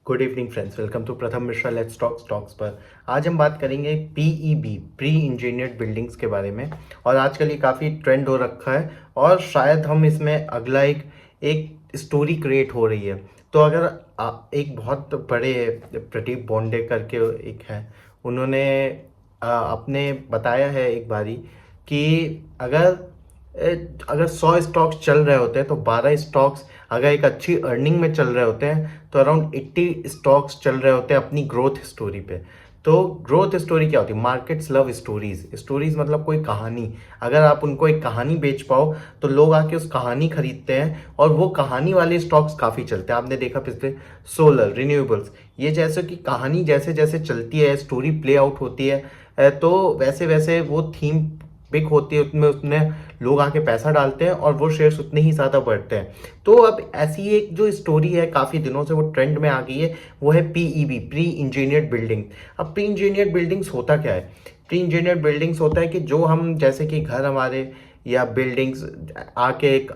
Good evening friends, welcome to Pratham Mishra let's talk stocks पर। आज हम बात करेंगे पीईबी प्री इंजीनियर्ड बिल्डिंग्स के बारे में। और आजकल ये काफ़ी ट्रेंड हो रखा है और शायद हम इसमें अगला एक स्टोरी क्रिएट हो रही है। तो अगर एक बहुत बड़े प्रदीप बोंडे करके एक है, उन्होंने अपने बताया है एक बारी कि अगर अगर 100 स्टॉक्स चल रहे होते हैं तो 12 स्टॉक्स अगर एक अच्छी अर्निंग में चल रहे होते हैं तो अराउंड 80 स्टॉक्स चल रहे होते हैं अपनी ग्रोथ स्टोरी पे। तो ग्रोथ स्टोरी क्या होती है? Markets love stories. स्टोरीज मतलब कोई कहानी। अगर आप उनको एक कहानी बेच पाओ तो लोग आके उस कहानी खरीदते हैं और वो कहानी वाले स्टॉक्स काफ़ी चलते हैं। आपने देखा पिछले सोलर रिन्यूएबल्स, ये जैसे कि कहानी जैसे जैसे चलती है, स्टोरी प्ले आउट होती है, तो वैसे वैसे वो थीम बिग होती है, उसमें उसमें लोग आके पैसा डालते हैं और वो शेयर्स उतने ही ज़्यादा बढ़ते हैं। तो अब ऐसी एक जो स्टोरी है काफ़ी दिनों से वो ट्रेंड में आ गई है, वो है पीईबी प्री इंजीनियर्ड बिल्डिंग। अब प्री इंजीनियर्ड बिल्डिंग्स होता क्या है? प्री इंजीनियर्ड बिल्डिंग्स होता है कि जो हम जैसे कि घर हमारे या बिल्डिंग्स आके एक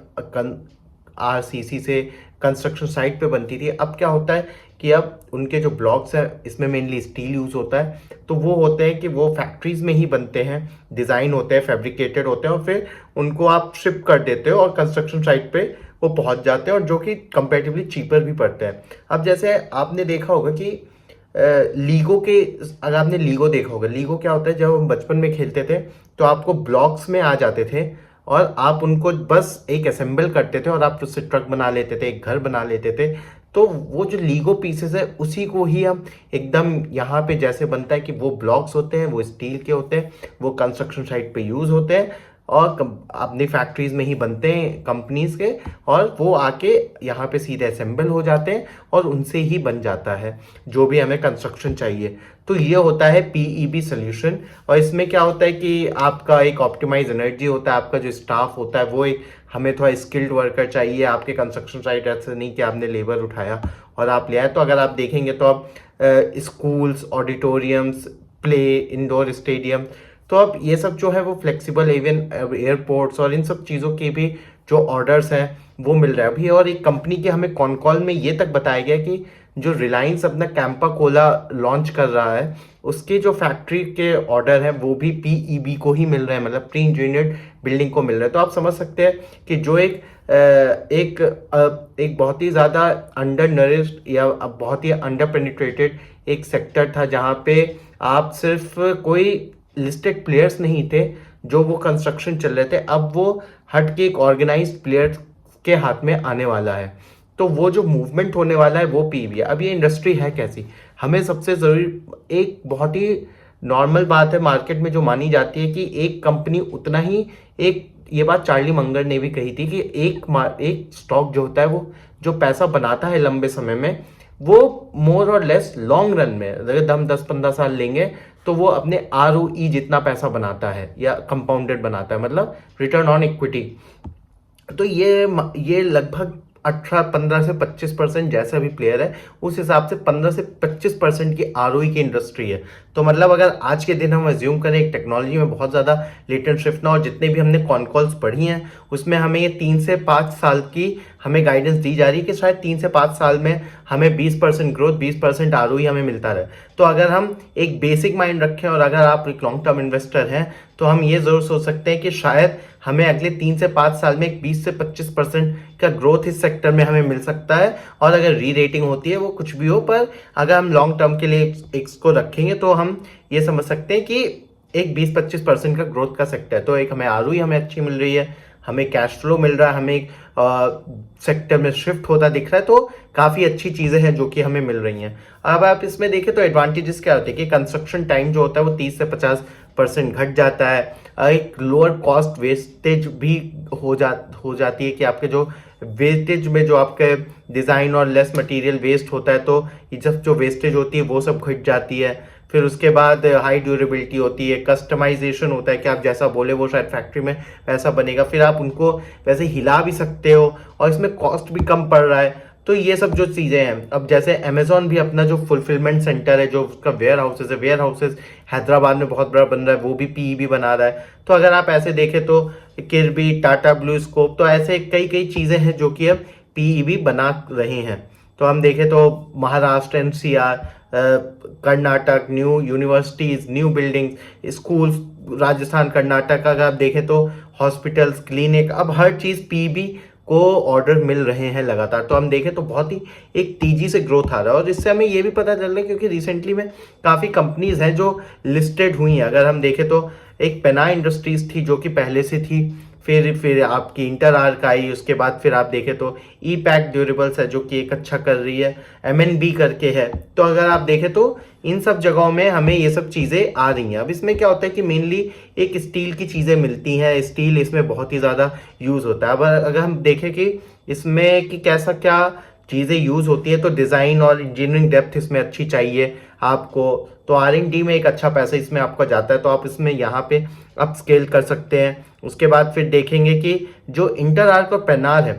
आरसीसी से कंस्ट्रक्शन साइट पे बनती थी। अब क्या होता है कि अब उनके जो ब्लॉक्स हैं, इसमें मेनली स्टील यूज़ होता है, तो वो होते हैं कि वो फैक्ट्रीज में ही बनते हैं, डिज़ाइन होते हैं, फैब्रिकेटेड होते हैं और फिर उनको आप शिप कर देते हो और कंस्ट्रक्शन साइट पे वो पहुंच जाते हैं और जो कि कंपेरेटिवली चीपर भी पड़ते हैं। अब जैसे आपने देखा होगा कि लीगो के, अगर आपने लीगो देखा होगा, लीगो क्या होता है, जब हम बचपन में खेलते थे तो आपको ब्लॉक्स में आ जाते थे और आप उनको बस एक असेंबल करते थे और आप उससे ट्रक बना लेते थे, एक घर बना लेते थे। तो वो जो लीगो पीसेस है उसी को ही हम एकदम यहाँ पे जैसे बनता है कि वो ब्लॉक्स होते हैं, वो स्टील के होते हैं, वो कंस्ट्रक्शन साइट पे यूज़ होते हैं और अपनी फैक्ट्रीज में ही बनते हैं कंपनीज के, और वो आके यहाँ पे सीधे असेंबल हो जाते हैं और उनसे ही बन जाता है जो भी हमें कंस्ट्रक्शन चाहिए। तो ये होता है पीईबी सोल्यूशन। और इसमें क्या होता है कि आपका एक ऑप्टिमाइज एनर्जी होता है, आपका जो स्टाफ होता है वो एक, हमें थोड़ा स्किल्ड वर्कर चाहिए आपके कंस्ट्रक्शन साइट, ऐसे नहीं कि आपने लेबर उठाया और आप ले आए। तो अगर आप देखेंगे तो आप schools, auditoriums, play indoor stadium, तो अब ये सब जो है वो फ्लेक्सिबल, इवन एयरपोर्ट्स और इन सब चीज़ों के भी जो ऑर्डर्स हैं वो मिल रहा है अभी। और एक कंपनी के हमें कॉन कॉल में ये तक बताया गया कि जो रिलायंस अपना कैंपा कोला लॉन्च कर रहा है, उसके जो फैक्ट्री के ऑर्डर हैं वो भी पीईबी को ही मिल रहे हैं, मतलब प्री इंजीनियर्ड बिल्डिंग को मिल रहा है। तो आप समझ सकते हैं कि जो एक बहुत ही ज़्यादा अंडर नरिश्ड या बहुत ही अंडर पेनिट्रेटेड एक सेक्टर था, जहाँ पे आप सिर्फ कोई लिस्टेड प्लेयर्स नहीं थे जो वो कंस्ट्रक्शन चल रहे थे, अब वो हट के एक ऑर्गेनाइज्ड प्लेयर्स के हाथ में आने वाला है। तो वो जो मूवमेंट होने वाला है वो पीवी है। अब ये इंडस्ट्री है कैसी? हमें सबसे ज़रूरी, एक बहुत ही नॉर्मल बात है मार्केट में जो मानी जाती है कि एक कंपनी उतना ही, एक ये बात चार्ली मंगर ने भी कही थी कि एक स्टॉक जो होता है वो जो पैसा बनाता है लंबे समय में, वो मोर और लेस लॉन्ग रन में, अगर हम 10-15 साल लेंगे तो वो अपने ROE जितना पैसा बनाता है या कंपाउंडेड बनाता है, मतलब रिटर्न ऑन इक्विटी। तो ये लगभग 15 से 25% जैसा भी प्लेयर है उस हिसाब से 15 से 25% की ROE की इंडस्ट्री है। तो मतलब अगर आज के दिन हम अज्यूम करें एक टेक्नोलॉजी में बहुत ज़्यादा लेटेंट शिफ्ट ना, और जितने भी हमने कॉन कॉल्स पढ़ी हैं उसमें हमें ये 3 से 5 साल की हमें गाइडेंस दी जा रही है कि शायद 3 से 5 साल में हमें 20% ग्रोथ, 20% ROE हमें मिलता रहे। तो अगर हम एक बेसिक माइंड रखें और अगर आप एक लॉन्ग टर्म इन्वेस्टर हैं तो हम ये ज़रूर सोच सकते हैं कि शायद हमें अगले 3 से 5 साल में एक 20 से 25% का ग्रोथ इस सेक्टर में हमें मिल सकता है। और अगर री रेटिंग होती है वो कुछ भी हो, पर अगर हम लॉन्ग टर्म के लिए इसको रखेंगे तो हम ये समझ सकते हैं कि एक 20-25% का ग्रोथ का सेक्टर है। तो एक हमें ROE हमें अच्छी मिल रही है, हमें कैश फ्लो मिल रहा है, हमें एक सेक्टर में शिफ्ट होता दिख रहा है, तो काफ़ी अच्छी चीज़ें हैं जो कि हमें मिल रही हैं। अब आप इसमें देखें तो एडवांटेजेस क्या होते हैं कि कंस्ट्रक्शन टाइम जो होता है वो 30 से 50% घट जाता है। एक लोअर कॉस्ट वेस्टेज भी हो जाती है कि आपके जो वेस्टेज में जो आपके डिज़ाइन और लेस मटेरियल वेस्ट होता है, तो ये जब जो वेस्टेज होती है वो सब घट जाती है। फिर उसके बाद हाई ड्यूरेबिलिटी होती है, कस्टमाइजेशन होता है कि आप जैसा बोले वो शायद फैक्ट्री में वैसा बनेगा, फिर आप उनको वैसे हिला भी सकते हो और इसमें कॉस्ट भी कम पड़ रहा है। तो ये सब जो चीज़ें हैं, अब जैसे अमेजोन भी अपना जो फुलफिलमेंट सेंटर है, जो उसका वेयर हाउसेज हैदराबाद में बहुत बड़ा बन रहा है, वो भी पीईबी बना रहा है। तो अगर आप ऐसे देखें तो किर्बी, टाटा ब्लू स्कोप, तो ऐसे कई कई चीज़ें हैं जो कि अब पीईबी बना रहे हैं। तो हम देखें तो Maharashtra, NCR, Karnataka, new universities, new building, school, Rajasthan, Karnataka का अगर आप देखें तो हॉस्पिटल्स, क्लिनिक, अब हर चीज़ पीबी को ऑर्डर मिल रहे हैं लगातार। तो हम देखें तो बहुत ही एक तेजी से ग्रोथ आ रहा है, और इससे हमें ये भी पता चल रहा है क्योंकि रिसेंटली में काफ़ी कंपनीज हैं जो लिस्टेड हुई हैं। अगर हम देखें तो एक पेना इंडस्ट्रीज थी जो कि पहले से थी, फिर आपकी इंटर आर्क आई, उसके बाद फिर आप देखें तो ई पैक ड्यूरेबल्स है जो कि एक अच्छा कर रही है, एमएनबी करके है। तो अगर आप देखें तो इन सब जगहों में हमें ये सब चीज़ें आ रही हैं। अब इसमें क्या होता है कि मेनली एक स्टील की चीज़ें मिलती हैं, स्टील इसमें बहुत ही ज़्यादा यूज़ होता है। अब अगर हम देखें कि इसमें कि कैसा क्या चीज़ें यूज़ होती है, तो डिज़ाइन और इंजीनियरिंग डेप्थ इसमें अच्छी चाहिए आपको, तो R&D में एक अच्छा पैसा इसमें आपका जाता है, तो आप इसमें यहाँ पे अप स्केल कर सकते हैं। उसके बाद फिर देखेंगे कि जो इंटर आर्क और पेनार है,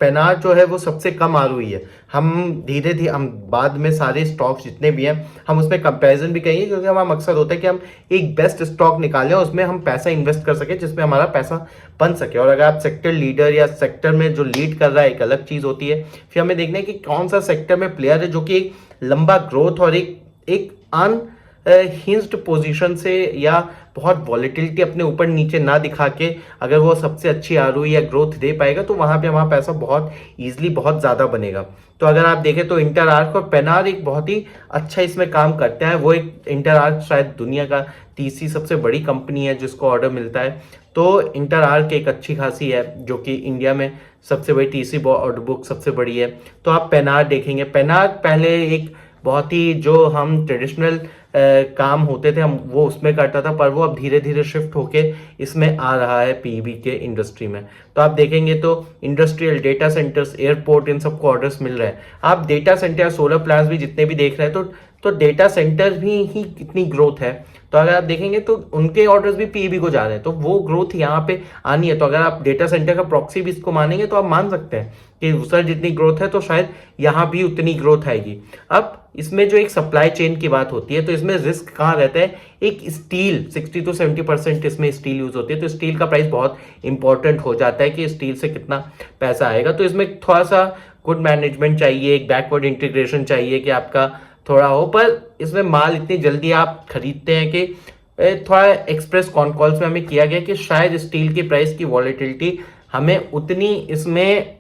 पेनार जो है वो सबसे कम ROE है। हम धीरे धीरे हम बाद में सारे स्टॉक्स जितने भी हैं हम उसमें कंपैरिजन भी करेंगे, क्योंकि हमारा मकसद होता है कि हम एक बेस्ट स्टॉक निकालें और उसमें हम पैसा इन्वेस्ट कर सकें जिसमें हमारा पैसा बन सके। और अगर आप सेक्टर लीडर या सेक्टर में जो लीड कर रहा है एक अलग चीज़ होती है, फिर हमें देखना है कि कौन सा सेक्टर में प्लेयर है जो कि एक लंबा ग्रोथ और एक अनहिंज्ड पोजीशन से या बहुत वॉलेटिलिटी अपने ऊपर नीचे ना दिखा के अगर वो सबसे अच्छी ROE या ग्रोथ दे पाएगा तो वहाँ पे हमारा पैसा बहुत ईजिली बहुत ज़्यादा बनेगा। तो अगर आप देखें तो इंटर आर्क और पेनार एक बहुत ही अच्छा इसमें काम करते हैं। वो एक इंटर आर्क शायद दुनिया का तीसरी सबसे बड़ी कंपनी है जिसको ऑर्डर मिलता है, तो इंटर आर्क एक अच्छी खासी है जो कि इंडिया में सबसे बड़ी तीसरी ऑर्डर बुक सबसे बड़ी है। तो आप पेनार देखेंगे, पेनार पहले एक बहुत ही जो हम ट्रेडिशनल काम होते थे हम वो उसमें करता था, पर वो अब धीरे धीरे शिफ्ट होके इसमें आ रहा है पीईबी के इंडस्ट्री में। तो आप देखेंगे तो इंडस्ट्रियल, डेटा सेंटर्स, एयरपोर्ट, इन सबको ऑर्डर्स मिल रहे हैं। आप डेटा सेंटर या सोलर प्लांट्स भी जितने भी देख रहे हैं तो डेटा सेंटर भी ही कितनी ग्रोथ है, तो अगर आप देखेंगे तो उनके ऑर्डर्स भी पीईबी को जा रहे हैं, तो वो ग्रोथ यहाँ पे आनी है। तो अगर आप डेटा सेंटर का प्रॉक्सी भी इसको मानेंगे तो आप मान सकते हैं कि उसर जितनी ग्रोथ है तो शायद यहाँ भी उतनी ग्रोथ आएगी। अब इसमें जो एक सप्लाई चेन की बात होती है तो इसमें रिस्क कहाँ रहता है, एक स्टील 60 to 70% इसमें स्टील यूज होती है, तो स्टील का प्राइस बहुत इंपॉर्टेंट हो जाता है कि स्टील से कितना पैसा आएगा। तो इसमें थोड़ा सा गुड मैनेजमेंट चाहिए, एक बैकवर्ड इंटीग्रेशन चाहिए कि आपका थोड़ा हो, पर इसमें माल इतनी जल्दी आप खरीदते हैं कि थोड़ा एक्सप्रेस कॉन कॉल्स में हमें किया गया कि शायद स्टील की प्राइस की वॉलेटिलिटी हमें उतनी इसमें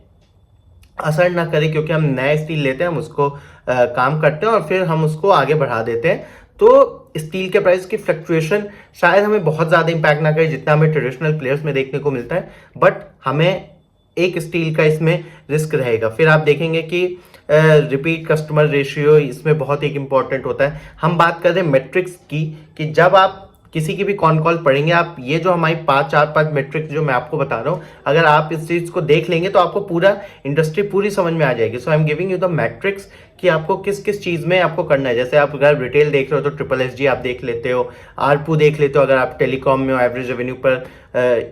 असर ना करे, क्योंकि हम नया स्टील लेते हैं, हम उसको काम करते हैं और फिर हम उसको आगे बढ़ा देते हैं। तो स्टील के प्राइस की फ्लक्चुएशन शायद हमें बहुत ज़्यादा इंपैक्ट ना करे जितना हमें ट्रेडिशनल प्लेयर्स में देखने को मिलता है, बट हमें एक स्टील का इसमें रिस्क रहेगा। फिर आप देखेंगे कि रिपीट कस्टमर रेशियो इसमें बहुत एक इंपॉर्टेंट होता है। हम बात कर रहे हैं मेट्रिक्स की कि जब आप किसी की भी कॉन कॉल पढ़ेंगे, आप ये जो हमारी 4-5 मेट्रिक्स जो मैं आपको बता रहा हूँ, अगर आप इस चीज़ को देख लेंगे तो आपको पूरा इंडस्ट्री पूरी समझ में आ जाएगी। So I am giving you the matrix कि आपको किस किस चीज़ में आपको करना है। जैसे आप अगर रिटेल देख रहे हो तो SSSG आप देख लेते हो, आरपू देख लेते हो अगर आप टेलीकॉम में हो, एवरेज रेवेन्यू पर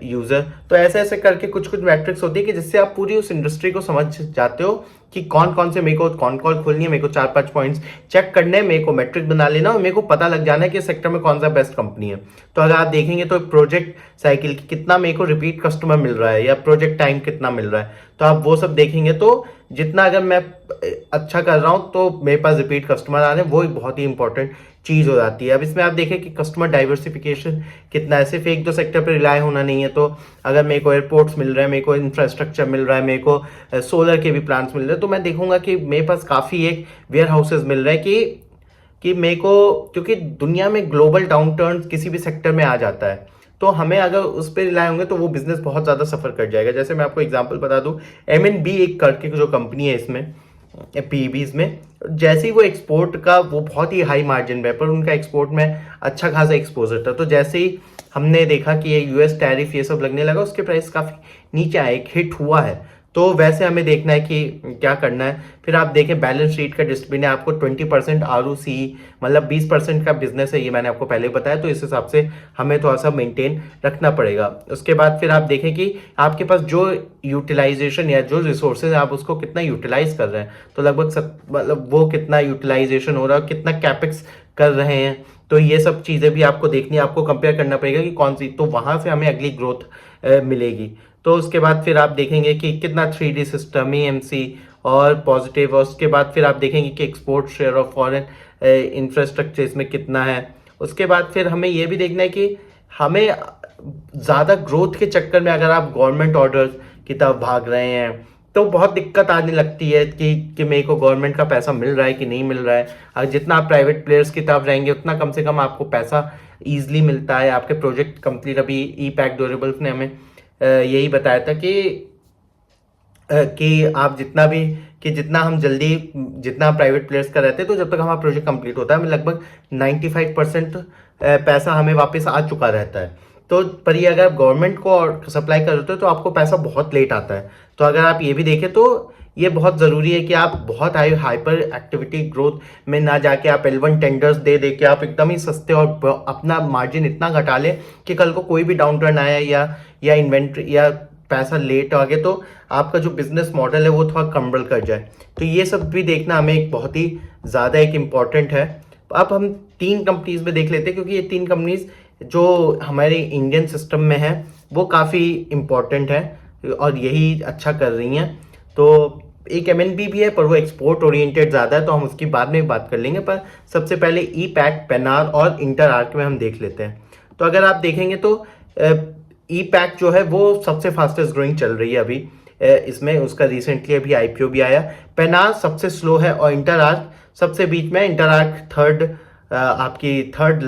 यूज़र। तो ऐसे ऐसे करके कुछ कुछ मैट्रिक्स होती है कि जिससे आप पूरी उस इंडस्ट्री को समझ जाते हो कि कौन कौन से मेरे को कॉन कॉल खोलनी है, मेरे को 4-5 पॉइंट्स चेक करने हैं, मेरे को मैट्रिक बना लेना और मेरे को पता लग जाना है कि सेक्टर में कौन सा बेस्ट कंपनी है। तो अगर आप देखेंगे तो प्रोजेक्ट साइकिल कितना मेरे को रिपीट कस्टमर मिल रहा है या प्रोजेक्ट टाइम कितना मिल रहा है, तो आप वो सब देखेंगे तो जितना अगर मैं अच्छा कर रहा हूँ तो मेरे पास रिपीट कस्टमर आ रहे हैं, वो एक बहुत ही इंपॉर्टेंट चीज़ हो जाती है। अब इसमें आप देखें कि कस्टमर डाइवर्सिफिकेशन कितना है, सिर्फ एक दो सेक्टर पर रिलाय होना नहीं है। तो अगर मेरे को एयरपोर्ट्स मिल रहे हैं, मेरे को इंफ्रास्ट्रक्चर मिल रहा है, मेरे को सोलर के भी प्लांट्स मिल रहे हैं, तो मैं देखूंगा कि मेरे पास काफ़ी एक वेयर हाउसेज मिल रहे हैं कि मेरे को, क्योंकि दुनिया में ग्लोबल डाउन टर्न किसी भी सेक्टर में आ जाता है, तो हमें अगर उस पर रिलाय होंगे तो वो बिजनेस बहुत ज़्यादा सफ़र कर जाएगा। जैसे मैं आपको एग्जांपल बता दूं, MNB एक करके जो कंपनी है इसमें पीईबीज में, जैसे ही वो एक्सपोर्ट का वो बहुत ही हाई मार्जिन है, पर उनका एक्सपोर्ट में अच्छा खासा एक्सपोजर था। तो जैसे ही हमने देखा कि ये US टैरिफ ये सब लगने लगा, उसके प्राइस काफ़ी नीचे आए, एक हिट हुआ है। तो वैसे हमें देखना है कि क्या करना है। फिर आप देखें बैलेंस शीट का डिसिप्लिन है, आपको 20% ROCE मतलब 20% का बिजनेस है, ये मैंने आपको पहले बताया, तो इस हिसाब से हमें थोड़ा सा मेंटेन रखना पड़ेगा। उसके बाद फिर आप देखें कि आपके पास जो यूटिलाइजेशन या जो रिसोर्सेज आप उसको कितना यूटिलाइज कर रहे हैं, तो लगभग मतलब वो कितना यूटिलाइजेशन हो रहा है, कितना कैपेक्स कर रहे हैं, तो ये सब चीज़ें भी आपको देखनी है, आपको कंपेयर करना पड़ेगा कि कौन सी, तो वहाँ से हमें अगली ग्रोथ मिलेगी। तो उसके बाद फिर आप देखेंगे कि कितना 3D सिस्टम, EMC और पॉजिटिव। और उसके बाद फिर आप देखेंगे कि export share of foreign infrastructure इसमें कितना है। उसके बाद फिर हमें ये भी देखना है कि हमें ज़्यादा ग्रोथ के चक्कर में अगर आप गवर्नमेंट ऑर्डर्स की तरफ भाग रहे हैं तो बहुत दिक्कत आने लगती है कि मेरे को गवर्नमेंट का पैसा मिल रहा है कि नहीं मिल रहा है। और जितना आप प्राइवेट प्लेयर्स की तरफ रहेंगे उतना कम से कम आपको पैसा ईजिली मिलता है। आपके प्रोजेक्ट कंप्लीट, अभी ई पैक ड्यूरेबल्स ने हमें यही बताया था कि आप जितना हम जल्दी, जितना प्राइवेट प्लेयर्स का रहते हैं तो जब तक हमारा प्रोजेक्ट कंप्लीट होता है हमें लगभग 95% पैसा हमें वापस आ चुका रहता है। तो पर ये अगर आप गवर्नमेंट को और सप्लाई कर रहे हो तो आपको पैसा बहुत लेट आता है। तो अगर आप ये भी देखें तो ये बहुत ज़रूरी है कि आप बहुत हाइपर एक्टिविटी ग्रोथ में ना जाके आप L1 टेंडर्स दे के आप एकदम ही सस्ते और अपना मार्जिन इतना घटा लें कि कल को कोई भी डाउन टर्न आया या इन्वेंट्री या पैसा लेट आ गया तो आपका जो बिजनेस मॉडल है वो थोड़ा कम्बल कर जाए। तो ये सब भी देखना हमें एक बहुत ही ज़्यादा एक इम्पॉर्टेंट है। अब हम 3 कंपनीज में देख लेते हैं क्योंकि ये 3 कंपनीज जो हमारे इंडियन सिस्टम में है वो काफ़ी इम्पॉर्टेंट है और यही अच्छा कर रही हैं। तो एक MNB भी है पर वो एक्सपोर्ट ओरिएंटेड ज़्यादा है तो हम उसकी बाद में बात कर लेंगे। पर सबसे पहले ई पैक, पेनार और इंटर आर्क में हम देख लेते हैं। तो अगर आप देखेंगे तो ई पैक जो है वो सबसे फास्टेस्ट ग्रोइंग चल रही है अभी इसमें, उसका रिसेंटली अभी IPO भी आया। पेनार सबसे स्लो है और इंटर आर्क सबसे बीच में। इंटर आर्क आपकी थर्ड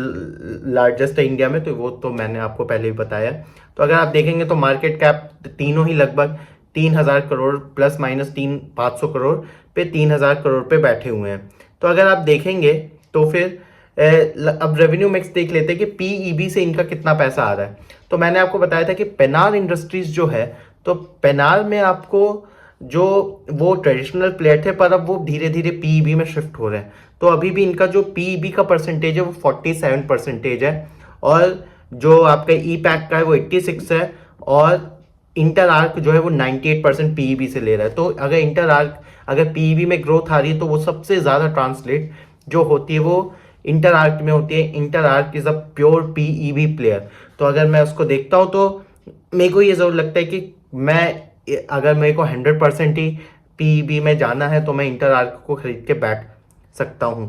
लार्जेस्ट है इंडिया में, तो वो तो मैंने आपको पहले भी बताया। तो अगर आप देखेंगे तो मार्केट कैप तीनों ही लगभग 3000 करोड़ प्लस माइनस 500 करोड़ पे 3000 करोड़ पे बैठे हुए हैं। तो अगर आप देखेंगे तो फिर अब रेवेन्यू मिक्स देख लेते हैं कि PEB से इनका कितना पैसा आ रहा है। तो मैंने आपको बताया था कि पेनार इंडस्ट्रीज जो है, तो पेनार में आपको जो वो ट्रेडिशनल प्लेयर थे पर अब वो धीरे धीरे PEB में शिफ्ट हो रहे हैं। तो अभी भी इनका जो PEB का परसेंटेज है वो 47% है और जो आपका ई पैक का है वो 86 है और इंटर आर्क जो है वो 98% PEB से ले रहा है। तो अगर PEB में ग्रोथ आ रही है तो वो सबसे ज़्यादा ट्रांसलेट जो होती है वो इंटर आर्क में होती है। Inter arc is a pure PEB player. तो अगर मैं उसको देखता हूँ तो मेरे को ये ज़रूर लगता है कि अगर मेरे को 100% ही PEB में जाना है तो मैं इंटर आर्क को खरीद के बैठ सकता हूँ।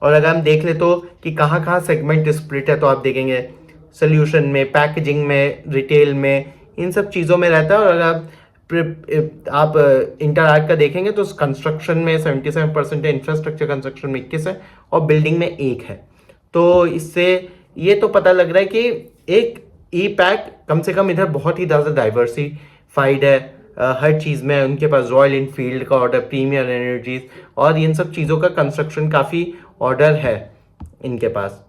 और अगर हम देख ले तो कि कहाँ कहाँ सेगमेंट स्प्लिट है, तो आप देखेंगे सोल्यूशन में, पैकेजिंग में, रिटेल में, इन सब चीज़ों में रहता है। और अगर आप इंटर आर्क का देखेंगे तो कंस्ट्रक्शन में 77% है, इंफ्रास्ट्रक्चर कंस्ट्रक्शन में 21 है और बिल्डिंग में 1 है। तो इससे ये तो पता लग रहा है कि एक ई पैक कम से कम इधर बहुत ही ज़्यादा डाइवर्सिफाइड है हर चीज़ में। उनके पास रॉयल इनफील्ड का ऑर्डर, प्रीमियर एनर्जीज और इन सब चीज़ों का कंस्ट्रक्शन काफ़ी ऑर्डर है इनके पास,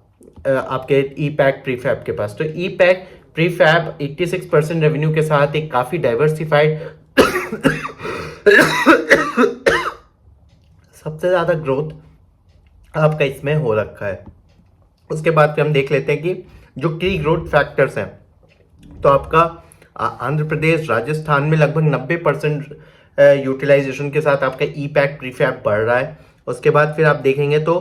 आपके ई पैक प्रीफैब के पास। तो ई पैक प्रीफैब 86% रेवेन्यू के साथ एक काफ़ी डाइवर्सिफाइड सबसे ज़्यादा ग्रोथ आपका इसमें हो रखा है। उसके बाद फिर हम देख लेते हैं कि जो की ग्रोथ फैक्टर्स हैं, तो आपका आंध्र प्रदेश, राजस्थान में लगभग 90% यूटिलाइजेशन के साथ आपका ई पैक प्रीफैब बढ़ रहा है। उसके बाद फिर आप देखेंगे तो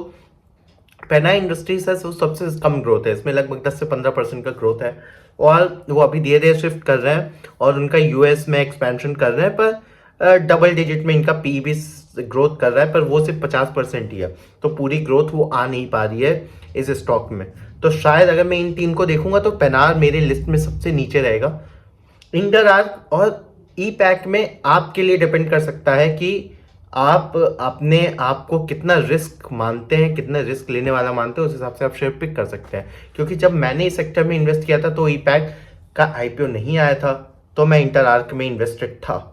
पेना इंडस्ट्रीज है वो सबसे कम ग्रोथ है, इसमें लगभग 10 से 15% का ग्रोथ है और वो अभी धीरे धीरे शिफ्ट कर रहे हैं और उनका US में एक्सपेंशन कर रहे हैं। पर डबल डिजिट में इनका PEB ग्रोथ कर रहा है पर वो सिर्फ 50% ही है, तो पूरी ग्रोथ वो आ नहीं पा रही है इस स्टॉक में। तो शायद अगर मैं इन 3 को देखूंगा तो पेनार मेरे लिस्ट में सबसे नीचे रहेगा। इंटर आर्क और ई पैक में आपके लिए डिपेंड कर सकता है कि आप अपने आप को कितना रिस्क मानते हैं, कितना रिस्क लेने वाला मानते हैं, उस हिसाब से आप शेयर पिक कर सकते हैं। क्योंकि जब मैंने इस सेक्टर में इन्वेस्ट किया था तो ई पैक का IPO नहीं आया था, तो मैं इंटर आर्क में इन्वेस्टेड था।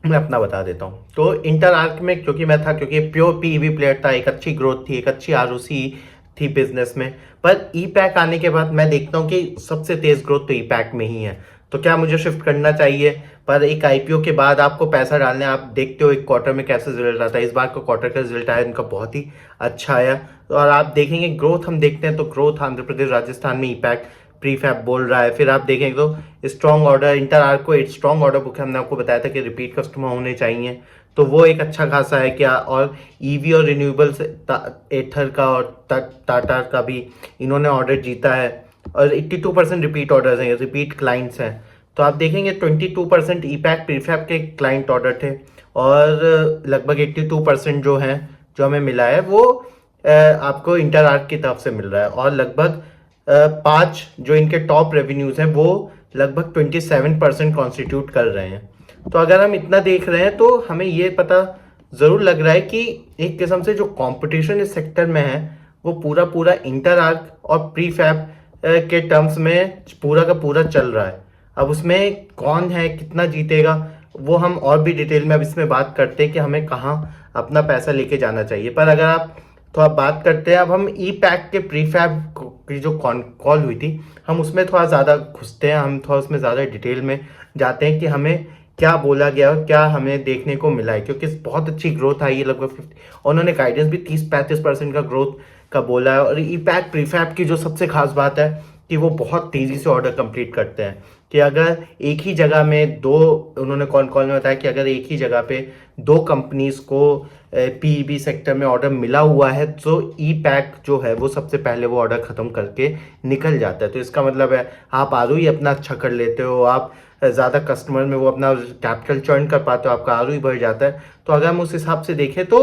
मैं अपना बता देता हूँ। तो इंटर आर्क में क्योंकि प्योर PEB प्लेयर था, एक अच्छी ग्रोथ थी, एक अच्छी ROC थी बिजनेस में। पर ई पैक आने के बाद मैं देखता हूँ कि सबसे तेज ग्रोथ तो ई पैक में ही है। तो क्या मुझे शिफ्ट करना चाहिए? पर एक IPO के बाद आपको पैसा डालने, आप देखते हो एक क्वार्टर में कैसे रिजल्ट आता है। इस बार का क्वार्टर का रिजल्ट आया, इनका बहुत ही अच्छा आया। और आप देखेंगे ग्रोथ, हम देखते हैं तो ग्रोथ आंध्र प्रदेश, राजस्थान में ई पैक प्रीफैब बोल रहा है। फिर आप देखेंगे तो स्ट्रॉन्ग ऑर्डर, इंटर आर्क को एक स्ट्रॉन्ग ऑर्डर बुक है, हमने आपको बताया था कि रिपीट कस्टमर होने चाहिए, तो वो एक अच्छा खासा है क्या। और EV और रिन्यूएबल्स, एथर का और टाटा का भी इन्होंने ऑर्डर जीता है और 82% रिपीट ऑर्डर्स हैं, रिपीट क्लाइंट्स हैं। तो आप देखेंगे 22% ई पैक प्रीफैब के क्लाइंट ऑर्डर थे और लगभग 82% जो है जो हमें मिला है वो आपको इंटर आर्क की तरफ से मिल रहा है। और लगभग 5 जो इनके टॉप रेवेन्यूज हैं वो लगभग 27% कॉन्स्टिट्यूट कर रहे हैं। तो अगर हम इतना देख रहे हैं तो हमें ये पता ज़रूर लग रहा है कि एक किस्म से जो कंपटीशन इस सेक्टर में है वो पूरा पूरा इंटर आर्क और प्री फैब के टर्म्स में पूरा का पूरा चल रहा है। अब उसमें कौन है, कितना जीतेगा, वो हम और भी डिटेल में अब इसमें बात करते हैं कि हमें कहाँ अपना पैसा लेके जाना चाहिए। पर अगर आप तो आप बात करते हैं, अब हम ई पैक के प्रीफैब की जो कॉल हुई थी हम उसमें थोड़ा ज़्यादा घुसते हैं, हम थोड़ा उसमें ज़्यादा डिटेल में जाते हैं कि हमें क्या बोला गया और क्या हमें देखने को मिला है। क्योंकि बहुत अच्छी ग्रोथ आई है, लगभग 50 और उन्होंने गाइडेंस भी 30-35% का ग्रोथ का बोला है। और ई पैक प्रीफैब की जो सबसे खास बात है कि वो बहुत तेज़ी से ऑर्डर कंप्लीट करते हैं। कि अगर एक ही जगह में दो, उन्होंने कॉल में बताया कि अगर एक ही जगह पे 2 कंपनीज को पीईबी सेक्टर में ऑर्डर मिला हुआ है तो ई पैक जो है वो सबसे पहले वो ऑर्डर ख़त्म करके निकल जाता है। तो इसका मतलब है आप आरओई अपना अच्छा कर लेते हो, आप ज़्यादा कस्टमर में वो अपना कैपिटल चर्न कर पाते हो, आपका आरओई बढ़ जाता है। तो अगर हम उस हिसाब से देखें तो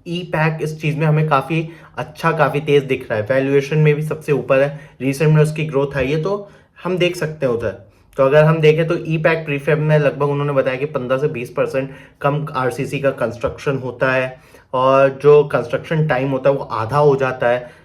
ई पैक इस चीज़ में हमें काफ़ी अच्छा, काफ़ी तेज़ दिख रहा है। वैल्यूएशन में भी सबसे ऊपर है, रिसेंट में उसकी ग्रोथ आई है तो हम देख सकते हैं उधर। तो अगर हम देखें तो ई पैक प्रीफैब में लगभग उन्होंने बताया कि 15 से 20% कम आरसीसी का कंस्ट्रक्शन होता है और जो कंस्ट्रक्शन टाइम होता है वो आधा हो जाता है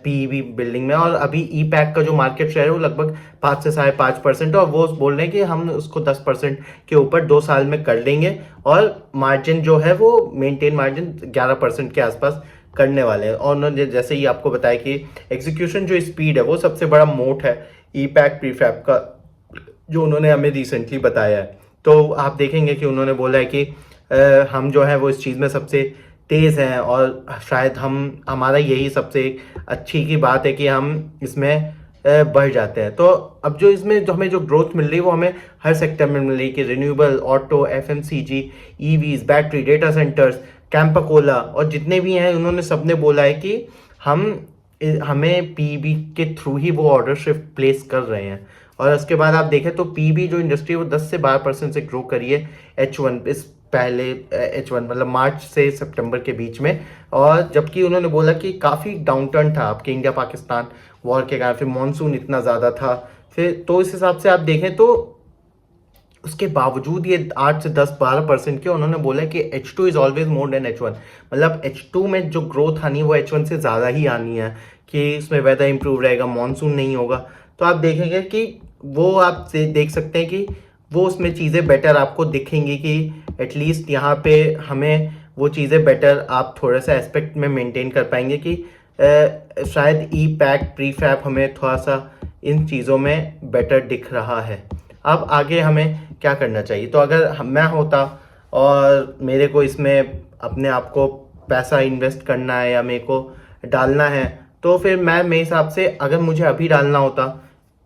पीईबी बिल्डिंग में। और अभी ई पैक का जो मार्केट शेयर है वो लगभग 5 से 5.5% है और वो बोल रहे हैं कि हम उसको 10% के ऊपर 2 साल में कर लेंगे और मार्जिन जो है वो मेंटेन मार्जिन 11% के आसपास करने वाले हैं। और उन्होंने जैसे ही आपको बताया कि एग्जीक्यूशन जो स्पीड है वो सबसे बड़ा मोट है ई पैक प्रीफैब का, जो उन्होंने हमें रिसेंटली बताया है। तो आप देखेंगे कि उन्होंने बोला है कि हम जो है वो इस चीज़ में सबसे तेज़ हैं और शायद हमारा यही सबसे अच्छी की बात है कि हम इसमें बढ़ जाते हैं। तो अब जो इसमें जो हमें जो ग्रोथ मिल रही है वो हमें हर सेक्टर में मिल रही है कि renewable, auto, FMCG, EVs, battery, data centres, Campa Cola और जितने भी हैं उन्होंने सबने बोला है कि हमें पीबी के थ्रू ही वो ऑर्डर शिफ्ट प्लेस कर रहे हैं। और उसके बाद आप देखें तो पीबी जो इंडस्ट्री है वो 10 से 12% से ग्रो करी है H1 इस पहले H1 मतलब मार्च से सितंबर के बीच में। और जबकि उन्होंने बोला कि काफ़ी डाउनटर्न था आपके इंडिया पाकिस्तान वॉर के कारण, फिर मानसून इतना ज़्यादा था, फिर तो इस हिसाब से आप देखें तो उसके बावजूद ये 8 से 10-12% के उन्होंने बोला कि H2 is always more than H1। मतलब H2 में जो ग्रोथ आनी है वो H1 से ज़्यादा ही आनी है कि उसमें वेदर इंप्रूव रहेगा, मानसून नहीं होगा। तो आप देखेंगे कि वो आप देख सकते हैं कि वो उसमें चीज़ें बेटर आपको दिखेंगी कि एटलीस्ट यहाँ पे हमें वो चीज़ें बेटर आप थोड़ा सा एस्पेक्ट में मेंटेन कर पाएंगे कि शायद ई पैक प्री फैब हमें थोड़ा सा इन चीज़ों में बेटर दिख रहा है। अब आगे हमें क्या करना चाहिए? तो अगर मैं होता और मेरे को इसमें अपने आप को पैसा इन्वेस्ट करना है या मेरे को डालना है तो फिर मैं मेरे हिसाब से अगर मुझे अभी डालना होता,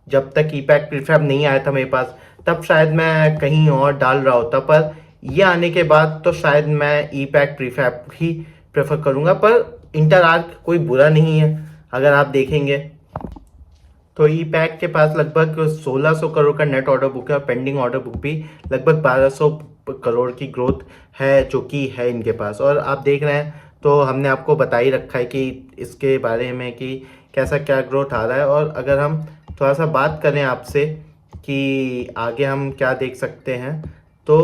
जब तक ई पैक प्रीफैब नहीं आया था मेरे पास, तब शायद मैं कहीं और डाल रहा होता। पर ये आने के बाद तो शायद मैं ई पैक प्रीफैब ही प्रेफर करूँगा। पर इंटर आर्क कोई बुरा नहीं है, अगर आप देखेंगे तो ई पैक के पास लगभग 1600 करोड़ का नेट ऑर्डर बुक है और पेंडिंग ऑर्डर बुक भी लगभग 1200 करोड़ की ग्रोथ है जो कि है इनके पास। और आप देख रहे हैं तो हमने आपको बता ही रखा है कि इसके बारे में कि कैसा क्या ग्रोथ आ रहा है। और अगर हम थोड़ा सा बात करें आपसे कि आगे हम क्या देख सकते हैं तो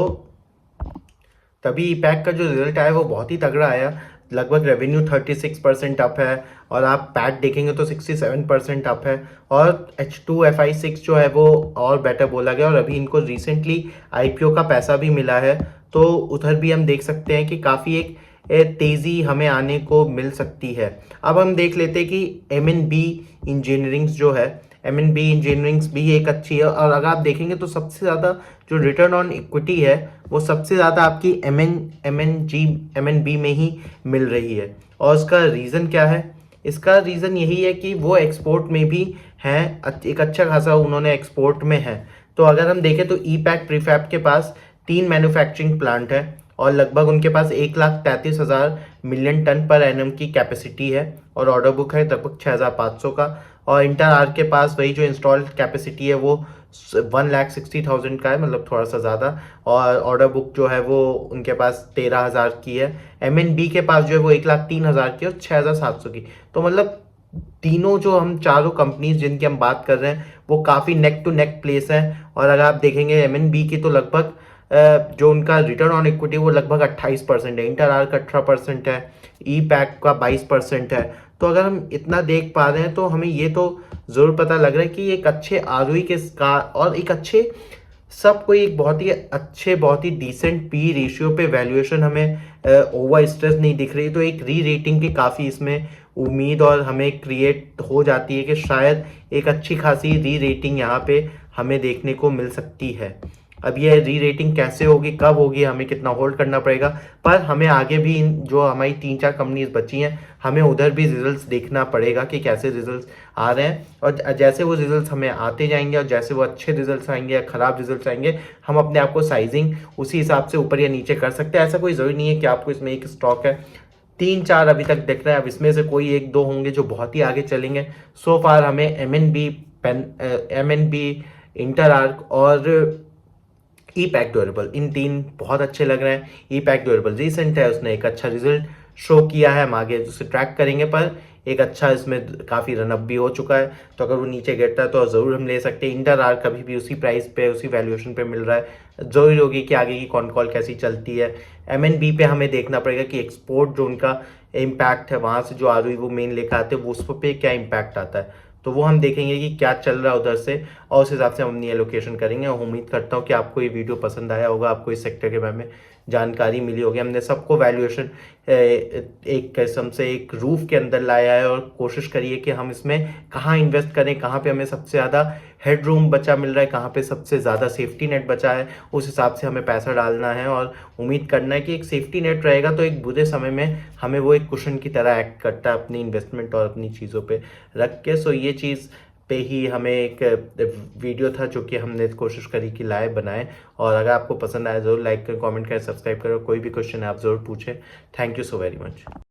तभी ई पैक का जो रिजल्ट आया वो बहुत ही तगड़ा आया। लगभग रेवेन्यू 36% अप है और आप पैट देखेंगे तो 67% अप है। और H2 FI6 जो है वो और बेटर बोला गया और अभी इनको रिसेंटली IPO का पैसा भी मिला है। तो उधर भी हम देख सकते हैं कि काफ़ी एक तेज़ी हमें आने को मिल सकती है। अब हम देख लेते हैं कि MNB इंजीनियरिंग्स जो है, MNB इंजीनियरिंग्स भी एक अच्छी है। और अगर आप देखेंगे तो सबसे ज़्यादा जो रिटर्न ऑन इक्विटी है वो सबसे ज़्यादा आपकी MNB में ही मिल रही है। और उसका रीज़न क्या है? इसका रीज़न यही है कि वो एक्सपोर्ट में भी हैं, एक अच्छा खासा उन्होंने एक्सपोर्ट में है। तो अगर हम देखें तो ई पैक प्रीफैब के पास 3 मैन्युफैक्चरिंग प्लांट है और लगभग उनके पास 1,33,000 मिलियन टन पर एनम की कैपेसिटी है और ऑर्डर बुक है लगभग 6,500 का। और इंटर आर्क के पास वही जो इंस्टॉल्ड कैपेसिटी है वो 1,60,000 का है, मतलब थोड़ा सा ज़्यादा। और ऑर्डर बुक जो है वो उनके पास 13,000 की है। MNB के पास जो है वो 1,03,000 की और 6,700 की। तो मतलब तीनों जो हम चारों कंपनीज जिनकी हम बात कर रहे हैं वो काफ़ी नेक टू नेक प्लेस है। और अगर आप देखेंगे MNB की तो लगभग जो उनका रिटर्न ऑन इक्विटी वो लगभग 28% है, इंटर आर का 18% है, ई पैक का 22% है। तो अगर हम इतना देख पा रहे हैं तो हमें ये तो ज़रूर पता लग रहा है कि एक अच्छे आरओई के का और एक अच्छे सब कोई एक बहुत ही अच्छे बहुत ही डिसेंट पी रेशियो पे वैल्यूएशन हमें ओवर स्ट्रेस नहीं दिख रही। तो एक री रेटिंग की काफ़ी इसमें उम्मीद और हमें क्रिएट हो जाती है कि शायद एक अच्छी खासी री रेटिंग यहाँ पे हमें देखने को मिल सकती है। अब ये री रेटिंग कैसे होगी, कब होगी, हमें कितना होल्ड करना पड़ेगा, पर हमें आगे भी जो हमारी 3-4 कंपनीज बची हैं हमें उधर भी रिजल्ट्स देखना पड़ेगा कि कैसे रिजल्ट्स आ रहे हैं। और जैसे वो रिजल्ट्स हमें आते जाएंगे और जैसे वो अच्छे रिजल्ट्स आएंगे या ख़राब रिजल्ट्स आएंगे, हम अपने आप को साइजिंग उसी हिसाब से ऊपर या नीचे कर सकते हैं। ऐसा कोई ज़रूरी नहीं है कि आपको इसमें एक स्टॉक है 3-4 अभी तक दिख रहे हैं, अब इसमें से कोई 1-2 होंगे जो बहुत ही आगे चलेंगे। सो फार हमें MNB, इंटर आर्क और ई पैक ड्यूरेबल, इन 3 बहुत अच्छे लग रहे हैं। ई पैक ड्यूरेबल रिसेंट है, उसने एक अच्छा रिजल्ट शो किया है, हम आगे उसे ट्रैक करेंगे, पर एक अच्छा इसमें काफ़ी रनअप भी हो चुका है। तो अगर वो नीचे गिरता है तो ज़रूर हम ले सकते हैं। इंटर आर कभी भी उसी प्राइस पे उसी वैल्यूएशन पे मिल रहा है, ज़रूरी होगी कि आगे की कौन कॉल कैसी चलती है। MNB पे हमें देखना पड़ेगा कि एक्सपोर्ट जो उनका इम्पैक्ट है वहाँ से जो आरओई वो मेन लेकर आते हैं वो उस पर क्या इम्पैक्ट आता है, तो वो हम देखेंगे कि क्या चल रहा है उधर से और उस हिसाब से हम अपनी एलोकेशन करेंगे। और उम्मीद करता हूँ कि आपको ये वीडियो पसंद आया होगा, आपको इस सेक्टर के बारे में जानकारी मिली होगी। हमने सबको वैल्यूएशन एक किस्म से एक रूफ के अंदर लाया है और कोशिश करिए कि हम इसमें कहाँ इन्वेस्ट करें, कहाँ पे हमें सबसे ज़्यादा हेड रूम बचा मिल रहा है, कहाँ पे सबसे ज़्यादा सेफ्टी नेट बचा है, उस हिसाब से हमें पैसा डालना है। और उम्मीद करना है कि एक सेफ्टी नेट रहेगा तो एक बुरे समय में हमें वो एक कुशन की तरह एक्ट करता है अपनी इन्वेस्टमेंट और अपनी चीज़ों पे रख के। सो ये चीज़ पे ही हमें एक वीडियो था जो कि हमने कोशिश करी कि लाए बनाए। और अगर आपको पसंद आया ज़रूर लाइक करें, कमेंट करें, सब्सक्राइब करें। कोई भी क्वेश्चन है आप ज़रूर पूछें। Thank you so very much.